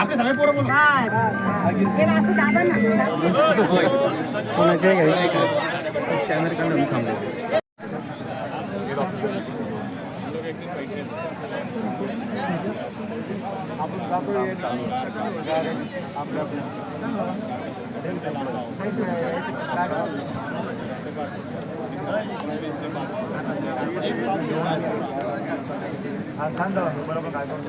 आपले सगळे पोरं बोलू कोणाचे घ्यायचे का कॅमेरा काढून थांबले आपण जातो बरोबर काय करून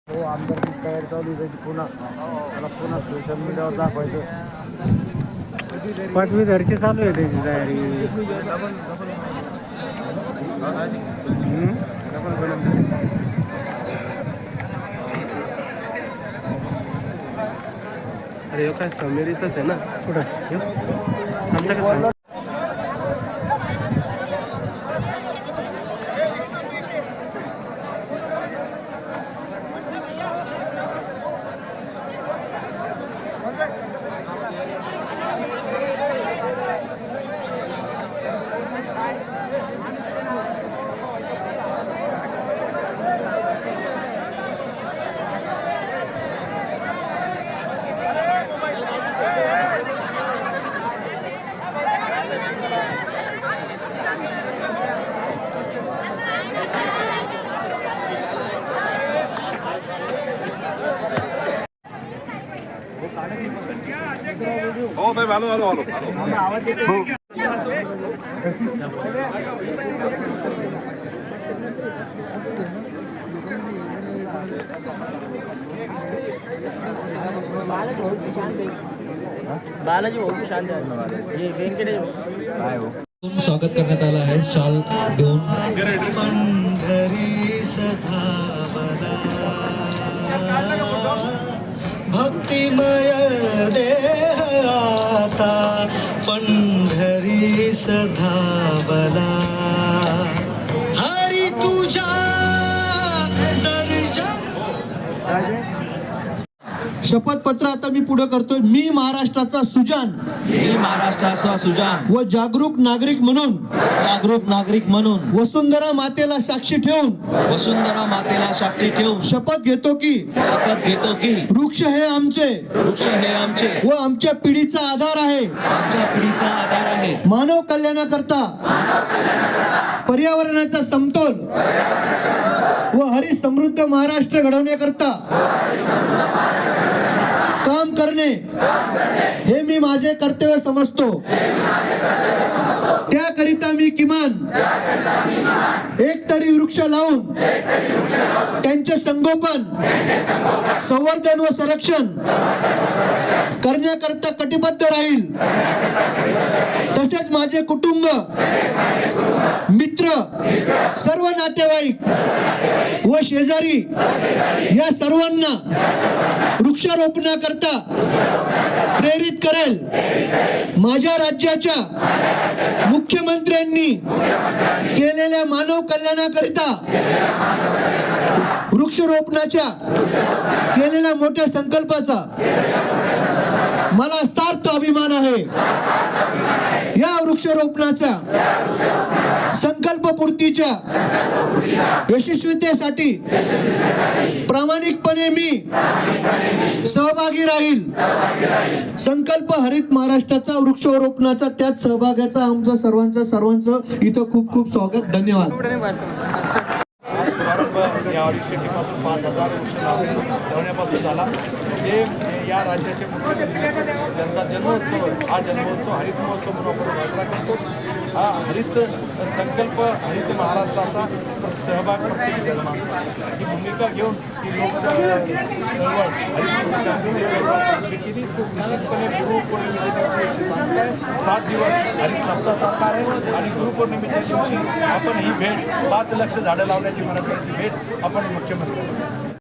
हो आमदारची तयारी चालू आहे पुन्हा त्याला पुन्हा सोशल मीडियावर दाखवायचं पदवीधरची चालू आहे त्याची तयारी अरे काय समेरीतच आहे ना कुठं चालतं का सांग हो भाई भालो भालो भालो आवाज येतो बालाजी भाऊ शांत आहे व्यंकटेश काय हो स्वागत करण्यात आलं आहे शाल देऊन पंढरी सदा भक्तिमय देह आता पंढरी सदा बला हरी तुझ्या शपथपत्र आता मी पुढे करतोय. मी महाराष्ट्राचा सुजान, मी महाराष्ट्राचा सुजान व जागरूक नागरिक म्हणून वसुंधरा मातेला साक्षी ठेवून साक्षी ठेवून शपथ घेतो की वृक्ष हे आमचे व आमच्या पिढीचा आधार आहे. मानव कल्याणाकरता पर्यावरणाचा समतोल व हरी समृद्ध महाराष्ट्र घडवण्याकरता काम करणे हे मी माझे कर्तव्य समजतो. त्याकरिता मी किमान एक तरी वृक्ष लावून त्यांचे संगोपन, संवर्धन व संरक्षण करण्याकरता कटिबद्ध राहील. तसेच माझे कुटुंब, मित्र, सर्व नातेवाईक व शेजारी या सर्वांना वृक्षारोपणाकरता प्रेरित करेल. माझ्या राज्याच्या मुख्यमंत्र्यांनी केलेल्या मानव कल्याणाकरिता वृक्षारोपणाच्या केलेल्या मोठ्या संकल्पाचा मला सार्थ अभिमान आहे. या वृक्षारोपणाच्या संकल्पपूर्तीच्या यशस्वीतेसाठी प्रामाणिकपणे मी सहभागी राहील. संकल्प हरित महाराष्ट्राचा वृक्षारोपणाचा त्यात सहभागाचा आमचा सर्वांचं इथं खूप खूप स्वागत. धन्यवाद. यावरी सिटीपासून 5000 वृक्ष लावण्यापासून झाला. जे या राज्याचे मुख्यमंत्री ज्यांचा जन्मोत्सव, हा जन्मोत्सव हरित महोत्सव म्हणून आपण साजरा करतो. हा हरित संकल्प, हरित महाराष्ट्राचा सहभाग प्रत्येक जन्मांचा ही भूमिका घेऊन ही लोक चळवळ हरित क्रांतीची चळवळ केली. निश्चितपणे गुरुपौर्णिमेच्या दिवशी सांगताय 7 दिवस हरित सप्ताह चालणार आहे आणि गुरुपौर्णिमेच्या दिवशी आपण ही भेट 5 लाख झाडं लावण्याची मराठवाड्याची भेट आपण मुख्यमंत्री